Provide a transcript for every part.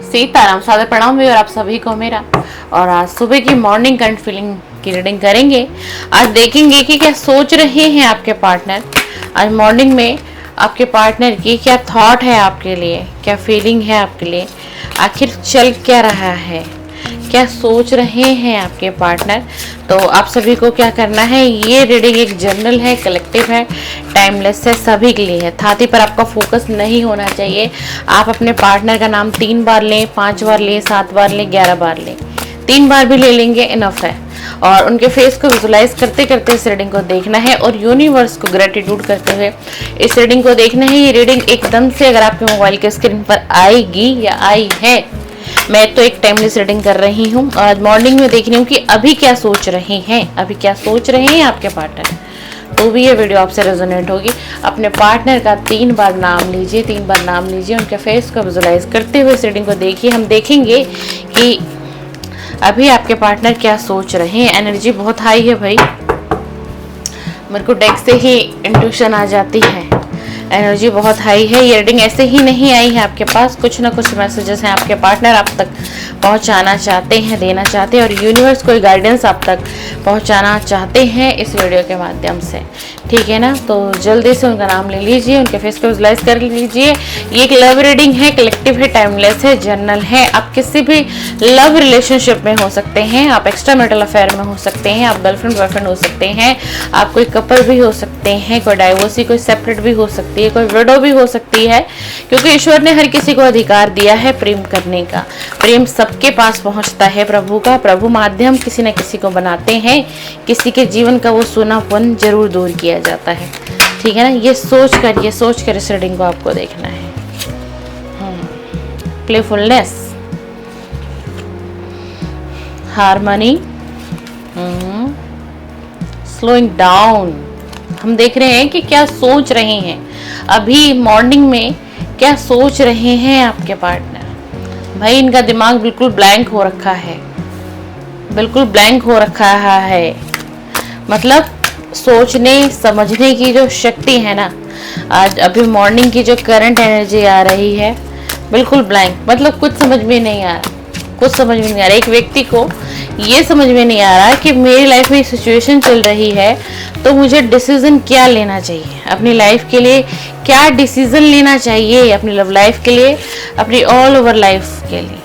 सीताराम, सादर प्रणाम भी और आप सभी को मेरा। और आज सुबह की मॉर्निंग करंट फीलिंग की रीडिंग करेंगे। आज देखेंगे कि क्या सोच रहे हैं आपके पार्टनर। आज मॉर्निंग में आपके पार्टनर की क्या थॉट है आपके लिए, क्या फीलिंग है आपके लिए, आखिर चल क्या रहा है, क्या सोच रहे हैं आपके पार्टनर। तो आप सभी को क्या करना है, ये रीडिंग एक जनरल है, कलेक्टिव है, टाइमलेस है, सभी के लिए है। थाती पर आपका फोकस नहीं होना चाहिए। आप अपने पार्टनर का नाम 3 बार लें, 5 बार लें, 7 बार लें, 11 बार लें, 3 बार भी ले लेंगे इनफ है। और उनके फेस को विजुलाइज करते करते इस रीडिंग को देखना है और यूनिवर्स को ग्रेटिट्यूड करते हुए इस रीडिंग को देखना है। ये रीडिंग एकदम से अगर आपके मोबाइल के स्क्रीन पर आएगी या आई है, मैं तो एक टाइमलेस रीडिंग कर रही हूँ। आज मॉर्निंग में देख रही हूँ कि अभी क्या सोच रहे हैं, अभी क्या सोच रहे हैं आपके पार्टनर। तो भी ये वीडियो आपसे रेजोनेट होगी। अपने पार्टनर का 3 बार नाम लीजिए, 3 बार नाम लीजिए, उनके फेस को विजुलाइज करते हुए इस रीडिंग को देखिए। हम देखेंगे कि अभी आपके पार्टनर क्या सोच रहे हैं। एनर्जी बहुत हाई है भाई, मेरे को डेक से ही इंट्यूशन आ जाती है, एनर्जी बहुत हाई है। ये रीडिंग ऐसे ही नहीं आई है आपके पास, कुछ ना कुछ मैसेजेस हैं आपके पार्टनर आप तक पहुंचाना चाहते हैं, देना चाहते हैं, और यूनिवर्स कोई गाइडेंस आप तक पहुंचाना चाहते हैं इस वीडियो के माध्यम से, ठीक है ना। तो जल्दी से उनका नाम ले लीजिए, उनके फेस को विजुलाइज कर लीजिए। ये एक लव रीडिंग है, कलेक्टिव है, टाइमलेस है, जनरल है। आप किसी भी लव रिलेशनशिप में हो सकते हैं, आप एक्स्ट्रा मैरिटल अफेयर में हो सकते हैं, आप गर्लफ्रेंड बॉयफ्रेंड हो सकते हैं, आप कोई कपल भी हो सकते हैं, कोई डाइवोर्सी, कोई सेपरेट भी हो सकती है, कोई विडो भी हो सकती है, क्योंकि ईश्वर ने हर किसी को अधिकार दिया है प्रेम करने का। प्रेम सबके पास पहुंचता है प्रभु का, प्रभु माध्यम किसी न किसी को बनाते हैं, किसी के जीवन का वो सूनापन जरूर दूर किया जाता है, ठीक है ना। ये सोच कर इस रीडिंग को आपको देखना है। Playfulness, harmony, slowing down. हम देख रहे हैं कि क्या सोच रहे हैं अभी मॉर्निंग में, क्या सोच रहे हैं आपके पार्टनर। भाई इनका दिमाग बिल्कुल ब्लैंक हो रखा है, बिल्कुल ब्लैंक हो रखा है। मतलब सोचने समझने की जो शक्ति है ना, आज अभी मॉर्निंग की जो करंट एनर्जी आ रही है, बिल्कुल ब्लैंक। मतलब कुछ समझ में नहीं आ रहा, कुछ समझ में नहीं आ रहा। एक व्यक्ति को ये समझ में नहीं आ रहा कि मेरी लाइफ में सिचुएशन चल रही है तो मुझे डिसीजन क्या लेना चाहिए अपनी लाइफ के लिए, क्या डिसीजन लेना चाहिए अपनी लव लाइफ के लिए, अपनी ऑल ओवर लाइफ के लिए।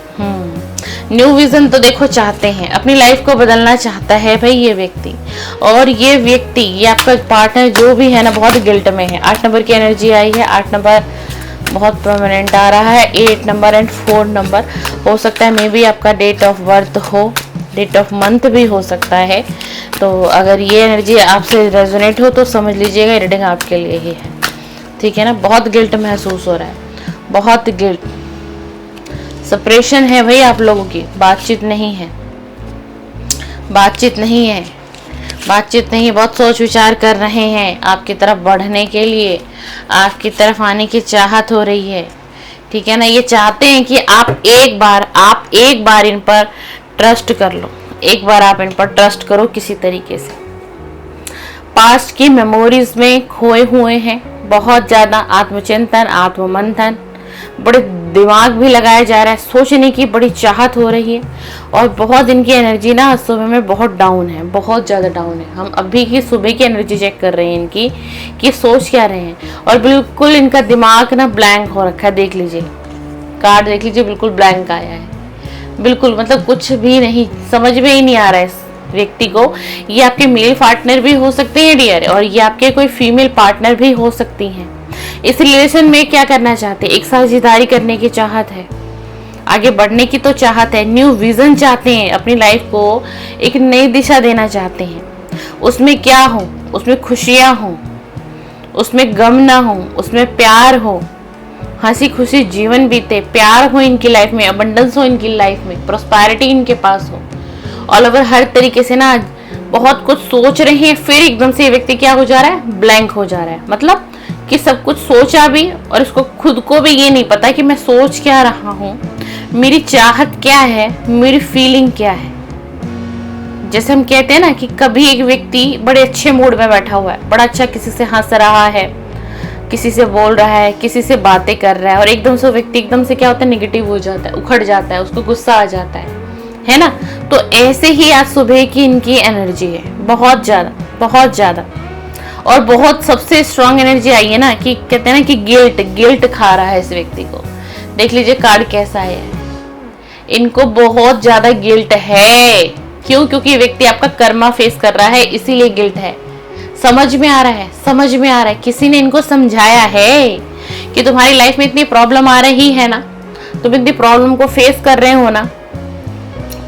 न्यू विजन तो देखो चाहते हैं, अपनी लाइफ को बदलना चाहता है भाई ये व्यक्ति। और ये व्यक्ति, ये आपका पार्टनर जो भी है ना, बहुत गिल्ट में है। 8 नंबर की एनर्जी आई है, 8 नंबर बहुत परमानेंट आ रहा है, 8 नंबर एंड 4 नंबर हो सकता है। मे बी आपका डेट ऑफ बर्थ हो, डेट ऑफ मंथ भी हो सकता है। तो अगर ये एनर्जी आपसे रेजोनेट हो तो समझ लीजिएगा रीडिंग आपके लिए ही है, ठीक है ना। बहुत गिल्ट महसूस हो रहा है, बहुत गिल्ट, सेपरेशन है भाई आप लोगों की, बातचीत नहीं है, बातचीत नहीं है, बातचीत नहीं। बहुत सोच विचार कर रहे हैं आपकी तरफ बढ़ने के लिए, आपकी तरफ आने की चाहत हो रही है, ठीक है ना। ये चाहते हैं कि आप एक बार इन पर ट्रस्ट कर लो, एक बार आप इन पर ट्रस्ट करो किसी तरीके से। पास्ट की मेमोरीज में खोए हुए हैं, बहुत ज़्यादा आत्मचिंतन, आत्ममंथन, बड़े दिमाग भी लगाया जा रहा है, सोचने की बड़ी चाहत हो रही है। और बहुत इनकी एनर्जी ना सुबह में बहुत डाउन है, बहुत ज़्यादा डाउन है। हम अभी की सुबह की एनर्जी चेक कर रहे हैं इनकी कि सोच क्या रहे हैं, और बिल्कुल इनका दिमाग ना ब्लैंक हो रखा है। देख लीजिए कार्ड, देख लीजिए बिल्कुल ब्लैंक आया है, बिल्कुल मतलब कुछ भी नहीं, समझ में ही नहीं आ रहा है इस व्यक्ति को। ये आपके मेल पार्टनर भी हो सकते हैं डियर, और ये आपके कोई फीमेल पार्टनर भी हो सकती हैं। इस रिलेशन में क्या करना चाहते हैं, एक साझेदारी करने की चाहत है, आगे बढ़ने की तो चाहत है, न्यू विजन चाहते हैं, अपनी लाइफ को एक नई दिशा देना चाहते हैं। उसमें क्या हो, उसमें खुशियां हो, उसमें गम ना हो, उसमें प्यार हो, हंसी खुशी जीवन बीते, प्यार हो इनकी लाइफ में, अबंडेंस हो इनकी लाइफ में, प्रोस्पेरिटी इनके पास हो। ऑल ओवर हर तरीके से ना बहुत कुछ सोच रहे हैं, फिर एकदम से ये व्यक्ति क्या हो जा रहा है, ब्लैंक हो जा रहा है। मतलब कि सब कुछ सोचा भी और इसको खुद को भी ये नहीं पता कि मैं सोच क्या रहा हूँ, मेरी चाहत क्या है, मेरी फीलिंग क्या है। जैसे हम कहते हैं ना कि कभी एक व्यक्ति बड़े अच्छे मूड में बैठा हुआ है, बड़ा अच्छा किसी से हंस रहा है, किसी से बोल रहा है, किसी से बातें कर रहा है, और एकदम से व्यक्ति एकदम से क्या होता है, नेगेटिव हो जाता है, उखड़ जाता है, उसको गुस्सा आ जाता है ना। तो ऐसे ही आज सुबह की इनकी एनर्जी है, बहुत ज्यादा। और बहुत सबसे स्ट्रांग एनर्जी आई है ना, कि कहते हैं ना कि गिल्ट खा रहा है इस व्यक्ति को। देख लीजिए कार्ड कैसा है, इनको बहुत ज्यादा गिल्ट है। क्यों? क्योंकि व्यक्ति आपका कर्मा फेस कर रहा है, इसीलिए गिल्ट है। समझ में आ रहा है, किसी ने इनको समझाया है कि तुम्हारी लाइफ में इतनी प्रॉब्लम आ रही है ना, तुम इतनी प्रॉब्लम को फेस कर रहे हो ना,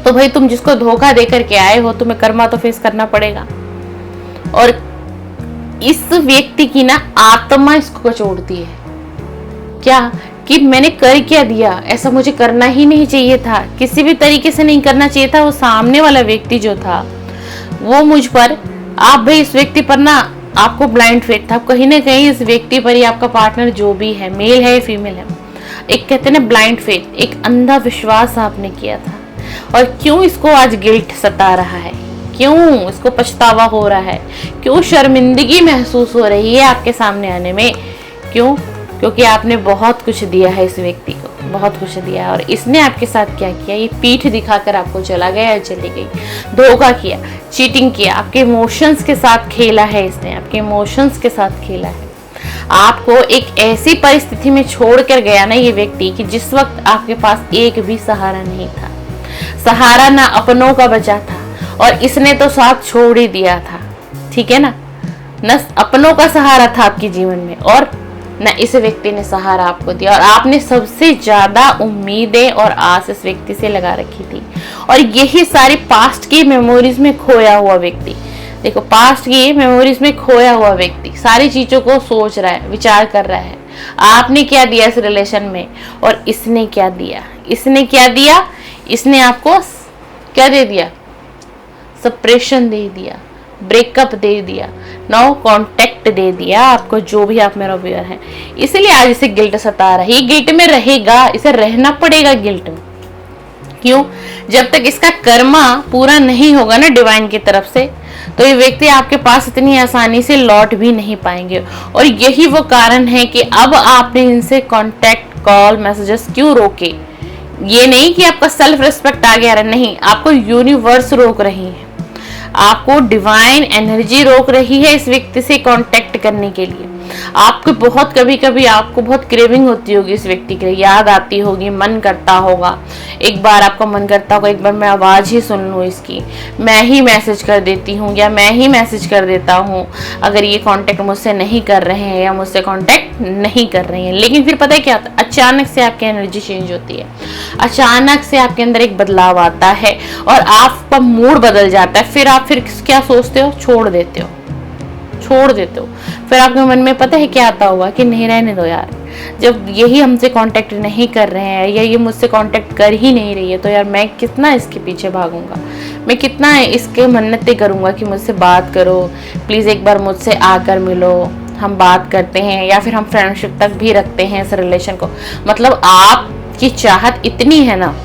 तो भाई तुम जिसको धोखा दे करके आए हो, तुम्हें कर्मा तो फेस करना पड़ेगा। और इस व्यक्ति की ना आत्मा इसको कचोड़ती है, क्या कि मैंने कर क्या दिया, ऐसा मुझे करना ही नहीं चाहिए था, किसी भी तरीके से नहीं करना चाहिए था। वो सामने वाला व्यक्ति जो था वो मुझ पर, आप भाई इस व्यक्ति पर ना आपको ब्लाइंड फेथ था, कहीं ना कहीं इस व्यक्ति पर ही आपका पार्टनर जो भी है, मेल है फीमेल है, एक कहते हैं ना ब्लाइंड फेथ, एक अंधा विश्वास आपने किया था। और क्यों इसको आज गिल्ट सता रहा है, क्यों इसको पछतावा हो रहा है, क्यों शर्मिंदगी महसूस हो रही है आपके सामने आने में? क्यों? क्योंकि आपने बहुत कुछ दिया है इस व्यक्ति को, बहुत कुछ दिया है। और इसने आपके साथ क्या किया, ये पीठ दिखाकर आपको चला गया या चली गई, धोखा किया, चीटिंग किया, आपके इमोशंस के साथ खेला है, इसने आपके इमोशंस के साथ खेला है। आपको एक ऐसी परिस्थिति में छोड़ कर गया ना ये व्यक्ति कि जिस वक्त आपके पास एक भी सहारा नहीं था, सहारा ना अपनों का बचा था, और इसने तो साथ छोड़ ही दिया था, ठीक है ना। न अपनों का सहारा था आपके जीवन में, और न इस व्यक्ति ने सहारा आपको दिया, और आपने सबसे ज्यादा उम्मीदें और आस इस व्यक्ति से लगा रखी थी। और यही सारी पास्ट की मेमोरीज में खोया हुआ व्यक्ति, देखो पास्ट की मेमोरीज में खोया हुआ व्यक्ति सारी चीजों को सोच रहा है, विचार कर रहा है, आपने क्या दिया इस रिलेशन में, और इसने क्या दिया, इसने आपको क्या दे दिया, सेपरेशन दे दिया, ब्रेकअप दे दिया, नो कांटेक्ट दे दिया आपको, जो भी आप मेरा व्यूअर है। इसलिए आज इसे गिल्ट सता रहा है, ये गिल्ट में रहेगा, इसे रहना पड़ेगा गिल्ट में। क्यों? जब तक इसका कर्मा पूरा नहीं होगा ना डिवाइन की तरफ से, तो ये व्यक्ति आपके पास इतनी आसानी से लौट भी नहीं पाएंगे। और यही वो कारण है कि अब आपने इनसे कांटेक्ट, कॉल, मैसेजेस क्यों रोके। ये नहीं कि आपका सेल्फ रिस्पेक्ट आ गया, नहीं, आपको यूनिवर्स रोक रही है, आपको डिवाइन एनर्जी रोक रही है इस व्यक्ति से कांटेक्ट करने के लिए। आपको बहुत कभी आपको बहुत क्रेविंग होती होगी इस व्यक्ति के लिए, याद आती होगी, मन करता होगा, एक बार आपका मन करता होगा एक बार मैं आवाज ही सुन लूँ इसकी, मैं ही मैसेज कर देती हूँ या मैं ही मैसेज कर देता हूँ अगर ये कांटेक्ट मुझसे नहीं कर रहे हैं या मुझसे कांटेक्ट नहीं कर रही हैं। लेकिन फिर पता है क्या होता है, अचानक से आपकी एनर्जी चेंज होती है, अचानक से आपके अंदर एक बदलाव आता है और आपका मूड बदल जाता है। फिर आप क्या सोचते हो, छोड़ देते हो। फिर आपके मन में पता है क्या आता होगा कि नहीं, रहने दो यार, जब यही हमसे कांटेक्ट नहीं कर रहे हैं या ये मुझसे कांटेक्ट कर ही नहीं रही है, तो यार मैं कितना इसके पीछे भागूंगा, मैं कितना इसके मन्नतें करूंगा कि मुझसे बात करो, प्लीज एक बार मुझसे आकर मिलो, हम बात करते हैं, या फिर हम फ्रेंडशिप तक भी रखते हैं इस रिलेशन को। मतलब आपकी चाहत इतनी है ना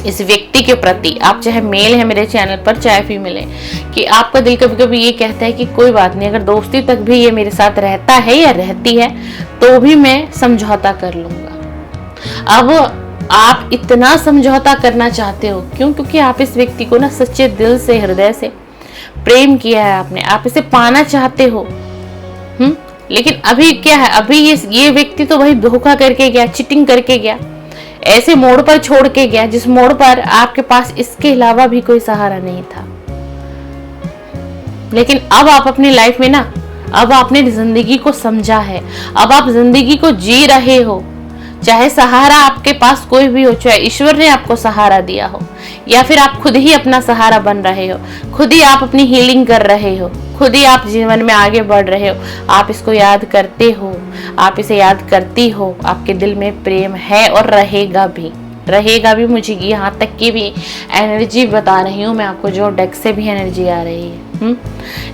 इस व्यक्ति के प्रति, आप चाहे मेल है मेरे चैनल पर चाहे फीमेल है, कि आपका दिल कभी कभी ये कहता है कि कोई बात नहीं, अगर दोस्ती तक भी ये मेरे साथ रहता है या रहती है तो भी मैं समझौता कर लूंगा। अब आप इतना समझौता करना चाहते हो, क्यों? क्योंकि आप इस व्यक्ति को ना सच्चे दिल से, हृदय से प्रेम किया है आपने, आप इसे पाना चाहते हो। लेकिन अभी क्या है, अभी ये व्यक्ति तो वही धोखा करके गया, चीटिंग करके गया, ऐसे मोड़ पर छोड़ के गया जिस मोड़ पर आपके पास इसके अलावा भी कोई सहारा नहीं था। लेकिन अब आप अपनी लाइफ में ना, अब आपने जिंदगी को समझा है, अब आप जिंदगी को जी रहे हो, चाहे सहारा आपके पास कोई भी हो, चाहे ईश्वर ने आपको सहारा दिया हो या फिर आप खुद ही अपना सहारा बन रहे हो, खुद ही आप अपनी हीलिंग कर रहे हो, खुद ही आप जीवन में आगे बढ़ रहे हो, आप इसको याद करते हो, आप इसे याद करती हो, आपके दिल में प्रेम है और रहेगा भी। मुझे यहाँ तक की भी एनर्जी बता रही हूँ मैं आपको, जो डेक से भी एनर्जी आ रही है।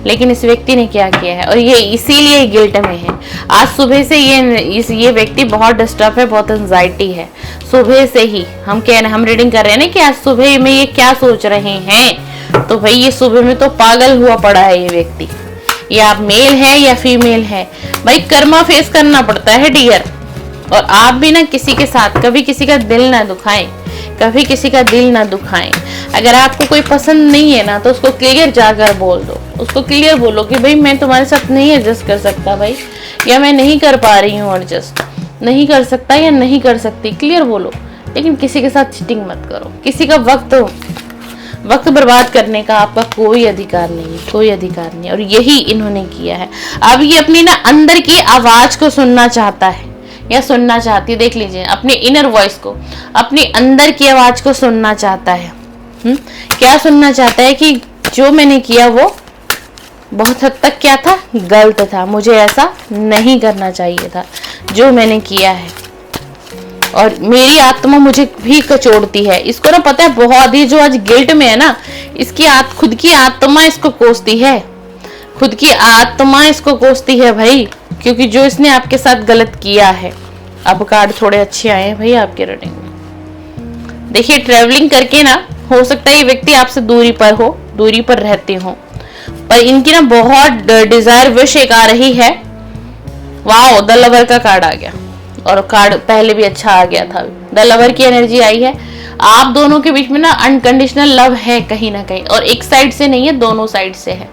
लेकिन इस व्यक्ति ने क्या किया है, और ये इसीलिए गिल्ट में है। आज सुबह से ये व्यक्ति बहुत डिस्टर्ब है, बहुत एंजाइटी है सुबह से ही। हम रीडिंग कर रहे हैं ना कि आज सुबह में ये क्या सोच रहे हैं, तो भाई ये सुबह में तो पागल हुआ पड़ा है ये व्यक्ति। या आप मेल है या फीमेल है, भाई कर्मा फेस करना पड़ता है डियर। और आप भी ना किसी के साथ कभी किसी का दिल ना दुखाएं, कभी किसी का दिल ना दुखाएं। अगर आपको कोई पसंद नहीं है ना तो उसको क्लियर जाकर बोल दो, उसको क्लियर बोलो कि भाई मैं तुम्हारे साथ नहीं एडजस्ट कर सकता भाई, या मैं नहीं कर पा रही हूँ एडजस्ट, नहीं कर सकता या नहीं कर सकती, क्लियर बोलो। लेकिन किसी के साथ चीटिंग मत करो, किसी का वक्त बर्बाद करने का आपका कोई अधिकार नहीं, कोई अधिकार नहीं। और यही इन्होंने किया है। अब ये अपनी ना अंदर की आवाज को सुनना चाहता है या सुनना चाहती है, देख लीजिए अपने इनर वॉइस को, अपनी अंदर की आवाज को सुनना चाहता है। क्या सुनना चाहता है कि जो मैंने किया वो बहुत हद तक क्या था, गलत था, मुझे ऐसा नहीं करना चाहिए था जो मैंने किया है, और मेरी आत्मा मुझे भी कचोड़ती है। इसको ना पता है बहुत ही, जो आज गिल्ट में है ना, इसकी खुद की आत्मा इसको कोसती है, खुद की आत्मा इसको कोसती है भाई, क्योंकि जो इसने आपके साथ गलत किया है। अब कार्ड थोड़े अच्छे आए हैं भाई आपके रीडिंग में। देखिए ट्रेवलिंग करके ना, हो सकता है ये व्यक्ति आपसे दूरी पर हो, दूरी पर रहते हो, पर इनकी ना बहुत डिजायर विश एक आ रही है। वाओ, द लवर का कार्ड आ गया, और कार्ड पहले भी अच्छा आ गया था। द लवर की एनर्जी आई है। आप दोनों के बीच में ना अनकंडीशनल लव है कहीं ना कहीं, और एक साइड से नहीं है, दोनों साइड से है।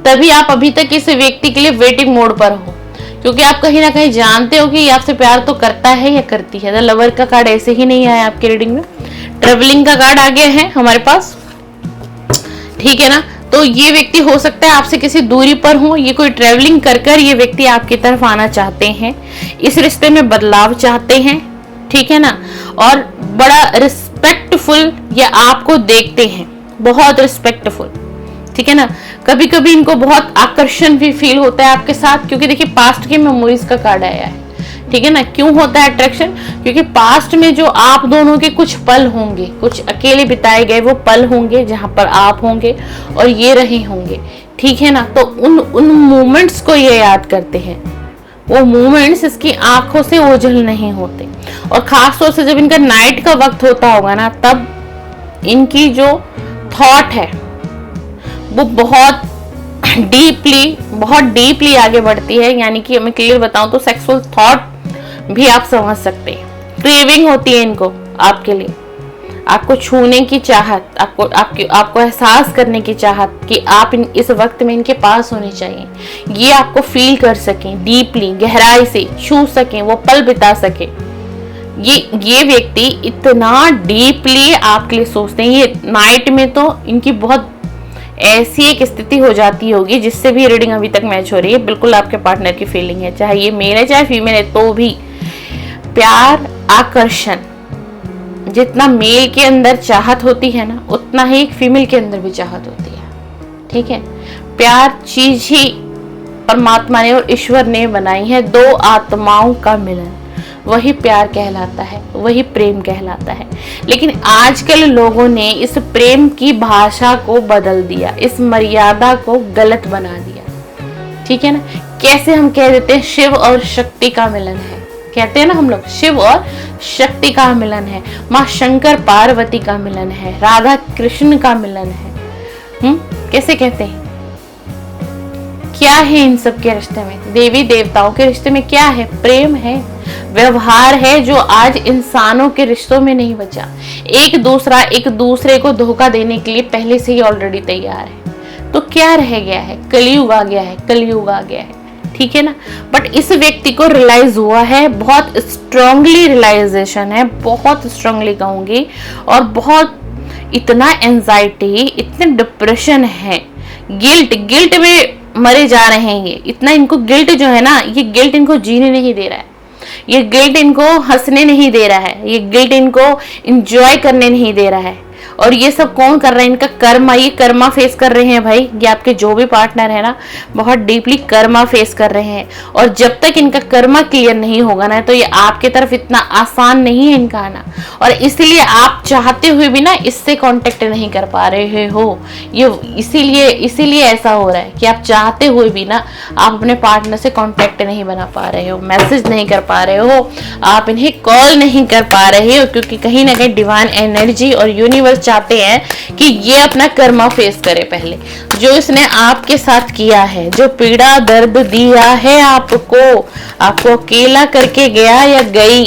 तभी आप अभी तक इस व्यक्ति के लिए वेटिंग मोड पर हो, क्योंकि आप कहीं ना कहीं जानते हो कि ये आपसे प्यार तो करता है या करती है। द लवर का कार्ड ऐसे ही नहीं आया आपके रीडिंग में, ट्रेवलिंग का कार्ड आ गया है हमारे पास, ठीक है ना। तो ये व्यक्ति हो सकता है आपसे किसी दूरी पर हो, ये कोई ट्रेवलिंग कर कर ये व्यक्ति आपकी तरफ आना चाहते हैं, इस रिश्ते में बदलाव चाहते हैं, ठीक है ना। और बड़ा रिस्पेक्टफुल ये आपको देखते हैं, बहुत रिस्पेक्टफुल, ठीक है ना। कभी कभी इनको बहुत आकर्षण भी फील होता है आपके साथ, क्योंकि देखिए पास्ट की मेमोरीज का कार्ड आया है, ठीक है ना। क्यों होता है अट्रैक्शन, क्योंकि पास्ट में जो आप दोनों के कुछ पल होंगे, कुछ अकेले बिताए गए वो पल होंगे जहां पर आप होंगे और ये रहे होंगे, ठीक है ना। तो उन मोमेंट्स को ये याद करते हैं, वो मोमेंट्स इसकी आंखों से ओझल नहीं होते। और खास तौर से जब इनका नाइट का वक्त होता होगा ना, तब इनकी जो थॉट है वो बहुत डीपली आगे बढ़ती है। यानी कि मैं क्लियर बताऊं तो सेक्सुअल थॉट भी आप समझ सकते हैं। क्रेविंग होती है इनको आपके लिए, आपको छूने की चाहत, आपको एहसास करने की चाहत कि आप इस वक्त में इनके पास होने चाहिए, ये आपको फील कर सकें, डीपली गहराई से छू सकें, वो पल बिता सके। ये व्यक्ति इतना डीपली आपके लिए सोचते हैं। ये नाइट में तो इनकी बहुत ऐसी एक स्थिति हो जाती होगी जिससे भी रीडिंग अभी तक मैच हो रही है, बिल्कुल आपके पार्टनर की फीलिंग है, चाहे ये मेल है चाहे फीमेल है, तो भी प्यार, आकर्षण, जितना मेल के अंदर चाहत होती है ना, उतना ही एक फीमेल के अंदर भी चाहत होती है, ठीक है। प्यार चीज ही परमात्मा ने और ईश्वर ने बनाई है, दो आत्माओं का मिलन, वही प्यार कहलाता है, वही प्रेम कहलाता है। लेकिन आजकल लोगों ने इस प्रेम की भाषा को बदल दिया, इस मर्यादा को गलत बना दिया, ठीक है ना। कैसे हम कह देते हैं शिव और शक्ति का मिलन है, कहते हैं ना हम लोग, शिव और शक्ति का मिलन है, माँ शंकर पार्वती का मिलन है, राधा कृष्ण का मिलन है। कैसे कहते हैं? क्या है इन सब के रिश्ते में? देवी देवताओं के रिश्ते में क्या है? प्रेम है, व्यवहार है, जो आज इंसानों के रिश्तों में नहीं बचा। एक दूसरे को धोखा देने के लिए पहले से ही ऑलरेडी तैयार है। तो क्या रह गया है? कलयुग आ गया है, कलयुग आ गया है, ठीक है ना। बट इस व्यक्ति को रियलाइज हुआ है, बहुत स्ट्रांगली रियलाइजेशन है, बहुत स्ट्रांगली कहूंगी, और बहुत इतना एंजाइटी, इतने डिप्रेशन है, गिल्ट में मरे जा रहे हैं ये। इतना इनको गिल्ट जो है ना, ये गिल्ट इनको जीने नहीं दे रहा है, ये गिल्ट इनको हंसने नहीं दे रहा है, ये गिल्ट इनको एंजॉय करने नहीं दे रहा है। और ये सब कौन कर रहा है? इनका कर्मा, ये कर्मा फेस कर रहे हैं भाई। ये आपके जो भी पार्टनर है ना, बहुत डीपली कर्मा फेस कर रहे हैं। और जब तक इनका कर्मा क्लियर नहीं होगा ना, तो ये आपके तरफ इतना आसान नहीं है इनका आना। और इसलिए आप चाहते हुए भी ना इससे कांटेक्ट नहीं कर पा रहे हो। ये इसीलिए ऐसा हो रहा है कि आप चाहते हुए भी ना आप अपने पार्टनर से कांटेक्ट नहीं बना पा रहे हो, मैसेज नहीं कर पा रहे हो, आप इन्हें कॉल नहीं कर पा रहे हो, क्योंकि कहीं ना कहीं डिवाइन एनर्जी और यूनिवर्स यूनिवर्स चाहते हैं कि ये अपना कर्मा फेस करे पहले, जो इसने आपके साथ किया है, जो पीड़ा दर्द दिया है आपको अकेला करके गया या गई,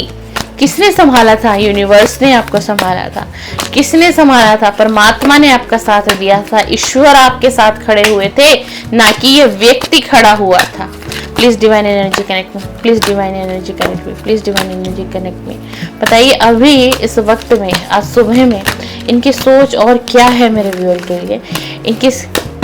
किसने संभाला था? यूनिवर्स ने आपको संभाला था। किसने संभाला था? परमात्मा ने आपका साथ दिया था, ईश्वर आपके साथ खड़े हुए थे, ना कि ये व्यक्ति खड़ा हुआ था। प्लीज डिवाइन एनर्जी कनेक्ट में, प्लीज डिवाइन एनर्जी कनेक्ट में, प्लीज डिवाइन एनर्जी कनेक्ट में। बताइए अभी इस वक्त में, आज सुबह में इनकी सोच और क्या है मेरे व्यूअर के लिए, इनकी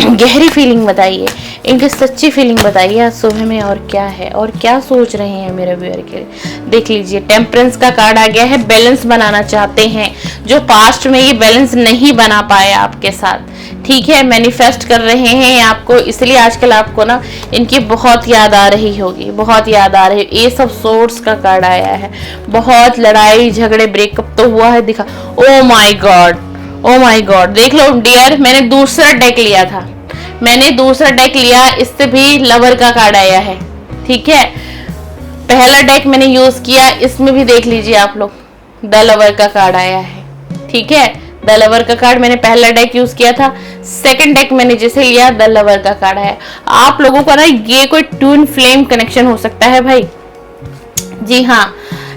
गहरी फीलिंग बताइए, इनकी सच्ची फीलिंग बताइए आज सुबह में, और क्या है और क्या सोच रहे हैं मेरे व्यूअर के लिए। देख लीजिए टेम्परेंस का कार्ड आ गया है। बैलेंस बनाना चाहते हैं, जो पास्ट में ये बैलेंस नहीं बना पाए आपके साथ, ठीक है, मैनिफेस्ट कर रहे हैं आपको, इसलिए आजकल आपको ना इनकी बहुत याद आ रही होगी, बहुत याद आ रही। ये सब सोर्स का कार्ड आया है, बहुत लड़ाई झगड़े ब्रेकअप तो हुआ है, दिखा। Oh my God, oh my God, देख लो डियर, मैंने दूसरा डेक लिया था, मैंने दूसरा डेक लिया, इससे भी लवर का कार्ड आया है, ठीक है। पहला डेक मैंने यूज किया, इसमें भी देख लीजिए आप लोग, द लवर का कार्ड आया है, ठीक है। द लवर का कार्ड मैंने पहला डेक यूज किया था, सेकंड डेक मैंने जैसे लिया द लवर का कार्ड आया। आप लोगों का ना ये कोई ट्विन फ्लेम कनेक्शन हो सकता है भाई, जी हाँ,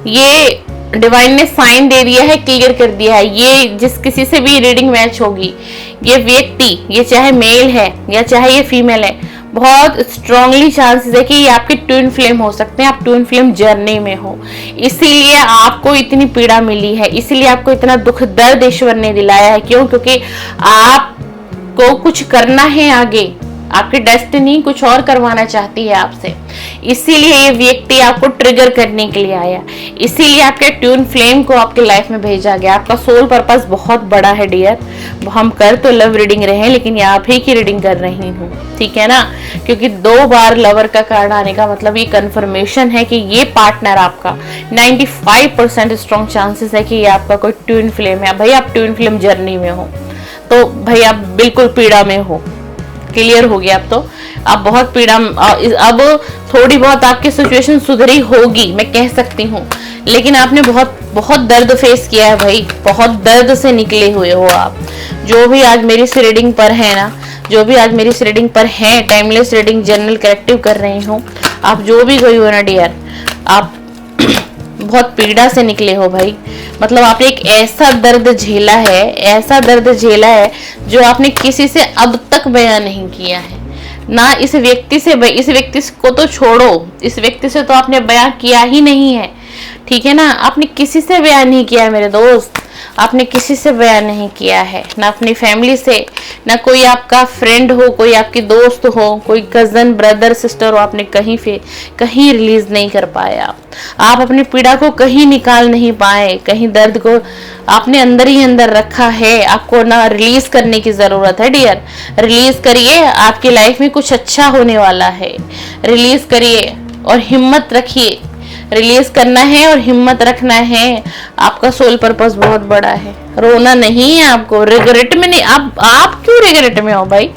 ये डिवाइन ने साइन दे दिया है, क्लियर कर दिया है। ये जिस किसी से भी रीडिंग मैच होगी, ये व्यक्ति, ये चाहे मेल है या चाहे ये फीमेल है, बहुत स्ट्रांगली चांसेस है कि ये आपके ट्विन फ्लेम हो सकते हैं, आप ट्विन फ्लेम जर्नी में हो, इसीलिए आपको इतनी पीड़ा मिली है, इसीलिए आपको इतना दुख दर्द ईश्वर ने दिलाया है। क्यों? क्योंकि आपको कुछ करना है आगे, आपकी डेस्टिनी कुछ और करवाना चाहती है आपसे, इसीलिए ये व्यक्ति आपको ट्रिगर करने के लिए आया, इसीलिए आपके ट्यून फ्लेम को आपके लाइफ में भेजा गया। आपका सोल पर्पस बहुत बड़ा है डियर, हम कर तो लव रीडिंग रहे हैं, लेकिन आप ही की रीडिंग कर रही हूँ, ठीक है ना, क्योंकि 2 बार लवर का कार्ड आने का मतलब ये कंफर्मेशन है कि ये पार्टनर आपका 95% स्ट्रॉन्ग चांसेस है कि ये आपका कोई ट्यून फ्लेम है। भाई आप ट्यून फ्लेम जर्नी में हो, तो भाई आप बिल्कुल पीड़ा में हो, क्लियर हो गया। अब तो आप बहुत पीड़ा, अब थोड़ी बहुत आपकी सिचुएशन सुधरी होगी मैं कह सकती हूँ, लेकिन आपने बहुत बहुत दर्द फेस किया है भाई, बहुत दर्द से निकले हुए हो आप। जो भी आज मेरी इस रीडिंग पर है ना, जो भी आज मेरी इस रीडिंग पर है, टाइमलेस रीडिंग जनरल करेक्टिव कर रही हूँ, आप जो भी गई हो ना डियर, आप बहुत पीड़ा से निकले हो भाई। मतलब आपने एक ऐसा दर्द झेला है, ऐसा दर्द झेला है जो आपने किसी से अब तक बयां नहीं किया है ना। इस व्यक्ति को तो छोड़ो, इस व्यक्ति से तो आपने बयां किया ही नहीं है, ठीक है ना। आपने किसी से बयान नहीं किया है मेरे दोस्त, आपने किसी से बयान नहीं किया है, ना अपनी फैमिली से, ना कोई आपका फ्रेंड हो, कोई आपकी दोस्त हो, कोई कजन ब्रदर सिस्टर हो, आपने कहीं रिलीज नहीं कर पाया। आप अपनी पीड़ा को कहीं निकाल नहीं पाए, कहीं दर्द को आपने अंदर ही अंदर रखा है। आपको ना रिलीज करने की जरूरत है डियर, रिलीज करिए, आपकी लाइफ में कुछ अच्छा होने वाला है। रिलीज करिए और हिम्मत रखिए, रिलीज करना है और हिम्मत रखना है। आपका सोल पर्पस बहुत बड़ा है, रोना नहीं है आपको, रिग्रेट में नहीं। आप क्यों रिग्रेट में हो भाई?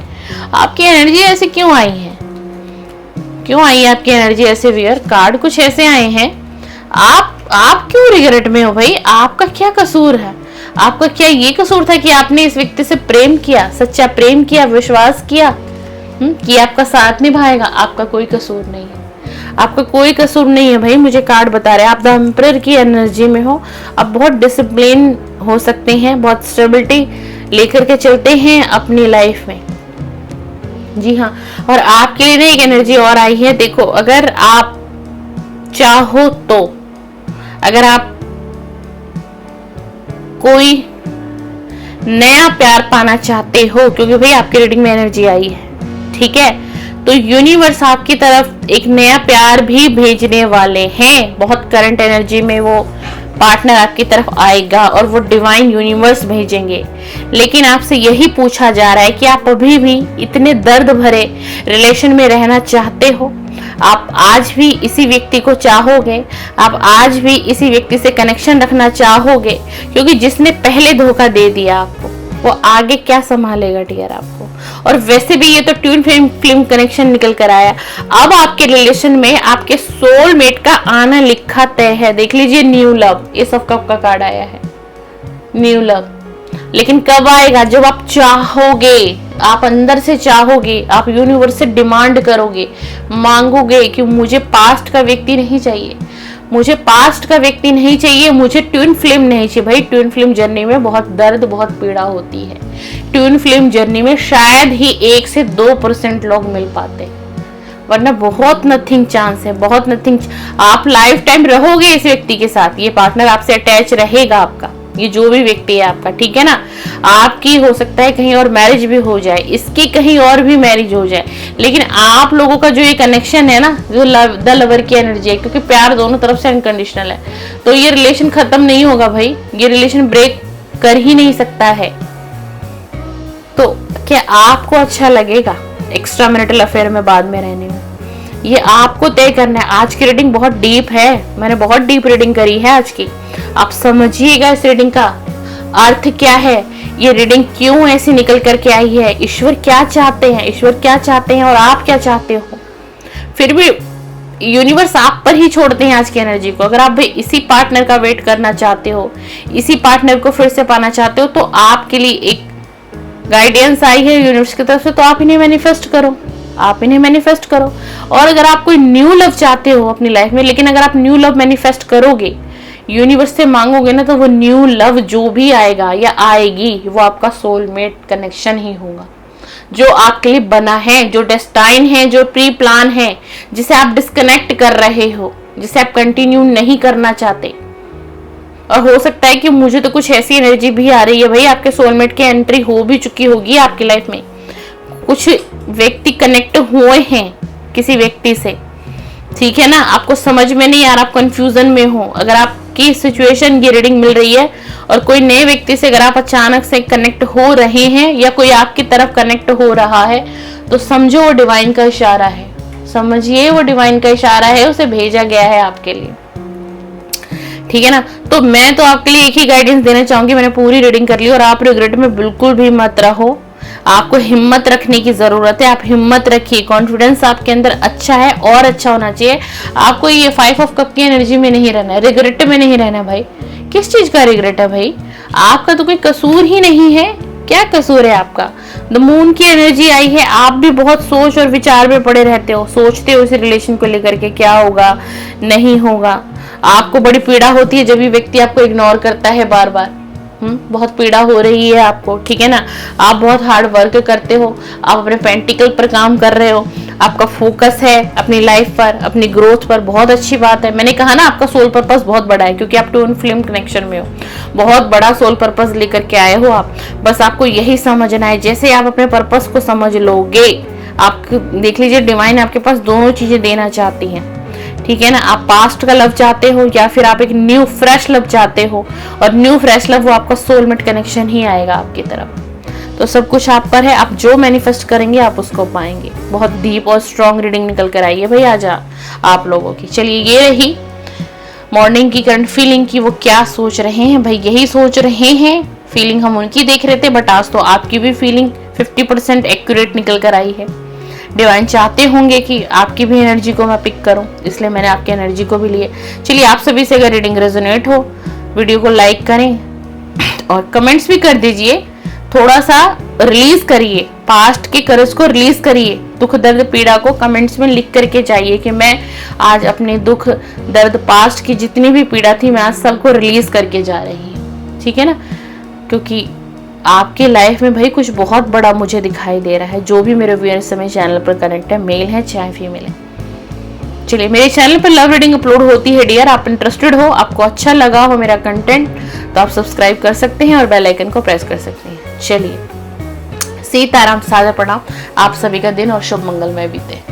आपकी एनर्जी ऐसे क्यों आई है, क्यों आई है आपकी एनर्जी ऐसे? वियर कार्ड कुछ ऐसे आए हैं, आप क्यों रिग्रेट में हो भाई? आपका क्या कसूर है? आपका क्या ये कसूर था कि आपने इस व्यक्ति से प्रेम किया, सच्चा प्रेम किया, विश्वास किया कि आपका साथ निभाएगा? आपका कोई कसूर नहीं है, आपका कोई कसूर नहीं है भाई। मुझे कार्ड बता रहे हैं आप द एम्परर की एनर्जी में हो, आप बहुत डिसिप्लिन हो सकते हैं, बहुत स्टेबिलिटी लेकर के चलते हैं अपनी लाइफ में, जी हाँ। और आपके लिए ना एक एनर्जी और आई है, देखो, अगर आप चाहो तो, अगर आप कोई नया प्यार पाना चाहते हो, क्योंकि भाई आपकी रीडिंग में एनर्जी आई है, ठीक है, तो यूनिवर्स आपकी तरफ एक नया प्यार भी भेजने वाले हैं। बहुत करंट एनर्जी में वो पार्टनर आपकी तरफ आएगा और वो डिवाइन यूनिवर्स भेजेंगे। लेकिन आपसे यही पूछा जा रहा है कि आप अभी भी इतने दर्द भरे रिलेशन में रहना चाहते हो? आप आज भी इसी व्यक्ति को चाहोगे? आप आज भी इसी व्यक्ति से कनेक्शन रखना चाहोगे? क्योंकि जिसने पहले धोखा दे दिया आपको, वो आगे क्या संभालेगा डियर आपको? और वैसे भी ये तो ट्विन फ्लेम कनेक्शन निकल कर आया। अब आपके रिलेशन में आपके सोलमेट का आना लिखा तय है। देख लीजिए न्यू लव, ये सब कब का कार्ड आया है, न्यू लव। लेकिन कब आएगा? जब आप चाहोगे, आप अंदर से चाहोगे, आप यूनिवर्स से डिमांड करोगे, मांगोगे कि मुझे पास्ट का व्यक्ति नहीं चाहिए, मुझे पास्ट का व्यक्ति नहीं चाहिए, मुझे ट्विन फ्लेम नहीं चाहिए। भाई ट्विन फ्लेम जर्नी में बहुत दर्द, बहुत पीड़ा होती है। ट्विन फ्लेम जर्नी में शायद ही 1 से 2% लोग मिल पाते, वरना बहुत नथिंग चांस है, बहुत नथिंग। आप लाइफ टाइम रहोगे इस व्यक्ति के साथ, ये पार्टनर आपसे अटैच रहेगा आपका, ये जो भी व्यक्ति है आपका, ठीक है ना। आपकी हो सकता है कहीं और मैरिज भी हो जाए, इसकी कहीं और भी मैरिज हो जाए, लेकिन आप लोगों का जो ये कनेक्शन है ना, जो द लवर की एनर्जी है, क्योंकि प्यार दोनों तरफ से अनकंडीशनल है, तो ये रिलेशन खत्म नहीं होगा भाई, ये रिलेशन ब्रेक कर ही नहीं सकता है। तो क्या आपको अच्छा लगेगा एक्स्ट्रा मैरिटल अफेयर में बाद में रहने में? ये आपको तय करना है। आज की रीडिंग बहुत डीप है, मैंने बहुत डीप रीडिंग करी है आज की। आप समझिएगा इस रीडिंग का अर्थ क्या है, ये रीडिंग क्यों ऐसी निकल करके आई है, ईश्वर क्या चाहते हैं, ईश्वर क्या चाहते हैं और आप क्या चाहते हो। फिर भी यूनिवर्स आप पर ही छोड़ते हैं आज की एनर्जी को। अगर आप भी इसी पार्टनर का वेट करना चाहते हो, इसी पार्टनर को फिर से पाना चाहते हो, तो आपके लिए एक गाइडेंस आई है यूनिवर्स की तरफ से, तो आप इन्हें मैनिफेस्ट करो, आप इन्हें मैनिफेस्ट करो। और अगर आप कोई न्यू लव चाहते हो अपनी लाइफ में, लेकिन अगर आप न्यू लव मैनिफेस्ट करोगे, यूनिवर्स से मांगोगे ना, तो वो न्यू लव जो भी आएगा या आएगी, वो आपका सोलमेट कनेक्शन ही होगा, जो आपके लिए बना है, जो डेस्टाइन है, जो प्री प्लान है, जिसे आप डिस्कनेक्ट कर रहे हो, जिसे आप कंटिन्यू नहीं करना चाहते। और हो सकता है कि मुझे तो कुछ ऐसी एनर्जी भी आ रही है भाई, आपके सोलमेट की एंट्री हो भी चुकी होगी आपकी लाइफ में, कुछ व्यक्ति कनेक्ट हुए हैं किसी व्यक्ति से, ठीक है ना। आपको समझ में नहीं आ रहा, आप कंफ्यूजन में हो। अगर आपकी सिचुएशन ये रीडिंग मिल रही है और कोई नए व्यक्ति से अगर आप अचानक से कनेक्ट हो रहे हैं या कोई आपकी तरफ कनेक्ट हो रहा है, तो समझो वो डिवाइन का इशारा है, समझिए वो डिवाइन का इशारा है, उसे भेजा गया है आपके लिए, ठीक है ना। तो मैं तो आपके लिए एक ही गाइडेंस देना चाहूंगी, मैंने पूरी रीडिंग कर ली, और आप रिग्रेट में बिल्कुल भी मत रहो। आपको हिम्मत रखने की जरूरत है, आप हिम्मत रखिए, कॉन्फिडेंस आपके अंदर अच्छा है और अच्छा होना चाहिए। आपको ये 5 ऑफ कप की एनर्जी में नहीं रहना है, रिग्रेट में नहीं रहना भाई। किस चीज का रिग्रेट है भाई? आपका तो कोई कसूर ही नहीं है, क्या कसूर है आपका? द मून की एनर्जी आई है, आप भी बहुत सोच और विचार में पड़े रहते हो, सोचते हो इस रिलेशन को लेकर के क्या होगा नहीं होगा। आपको बड़ी पीड़ा होती है जब भी व्यक्ति आपको इग्नोर करता है बार बार, बहुत पीड़ा हो रही है आपको, ठीक है ना। आप बहुत हार्ड वर्क करते हो, आप अपने पेंटिकल पर काम कर रहे हो, आपका फोकस है अपनी लाइफ पर, अपनी ग्रोथ पर, बहुत अच्छी बात है। मैंने कहा ना आपका सोल पर्पस बहुत बड़ा है, क्योंकि आप ट्विन फ्लेम कनेक्शन में हो, बहुत बड़ा सोल पर्पस लेकर के आए हो आप। बस आपको यही समझना है, जैसे आप अपने पर्पस को समझ लोगे, आप देख लीजिए डिवाइन आपके पास दोनों चीजें देना चाहती हैं, ठीक है ना। आप पास्ट का लव चाहते हो या फिर आप एक न्यू फ्रेश लव चाहते हो, और न्यू फ्रेश लव वो आपका सोलमेट कनेक्शन ही आएगा आपकी तरफ। तो सब कुछ आप पर है, आप जो मैनिफेस्ट करेंगे आप उसको पाएंगे। बहुत डीप और स्ट्रॉन्ग रीडिंग निकल कर आई है भाई आज आप लोगों की। चलिए ये रही मॉर्निंग की करंट फीलिंग की, वो क्या सोच रहे हैं भाई, यही सोच रहे हैं। फीलिंग हम उनकी देख रहे थे, बट आज तो आपकी भी फीलिंग 50% एक्यूरेट निकल कर आई है। डिवाइन चाहते होंगे कि आपकी भी एनर्जी को मैं पिक करूं, इसलिए मैंने आपकी एनर्जी को भी लिया। चलिए आप सभी से अगर रीडिंग रेजोनेट हो, वीडियो को लाइक करें और कमेंट्स भी कर दीजिए, थोड़ा सा रिलीज करिए, पास्ट के कर्ज को रिलीज करिए, दुख दर्द पीड़ा को कमेंट्स में लिख करके जाइए कि मैं आज अपने दुख दर्द पास्ट की जितनी भी पीड़ा थी मैं आज सबको रिलीज करके जा रही हूँ, ठीक है ना। क्योंकि आपके लाइफ में भाई कुछ बहुत बड़ा मुझे दिखाई दे रहा है। जो भी मेरे व्यूअर्स समय चैनल पर कनेक्ट है, मेल है चाहे फीमेल है। चलिए मेरे चैनल पर लव रीडिंग अपलोड होती है डियर, आप इंटरेस्टेड हो, आपको अच्छा लगा हो मेरा कंटेंट, तो आप सब्सक्राइब कर सकते हैं और बेल आइकन को प्रेस कर सकते हैं। चलिए सीताराम, सादर प्रणाम, आप सभी का दिन और शुभ मंगलमय बीते।